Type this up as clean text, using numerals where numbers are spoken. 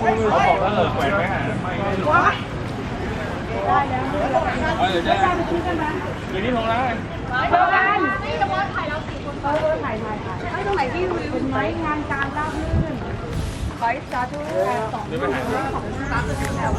เขาบอกว่าแขวนไว้หาไม่ได้หรอได้แล้วเดี๋ยวจะอยู่นี่ตรงนั้นเดี๋ยวกันนี่จะว่าถ่ายเรา4 คนถ่ายให้ตรงไหนที่วิวไหมงานการราบรื่นขอให้สาธุ2 2 3 4 แล้ว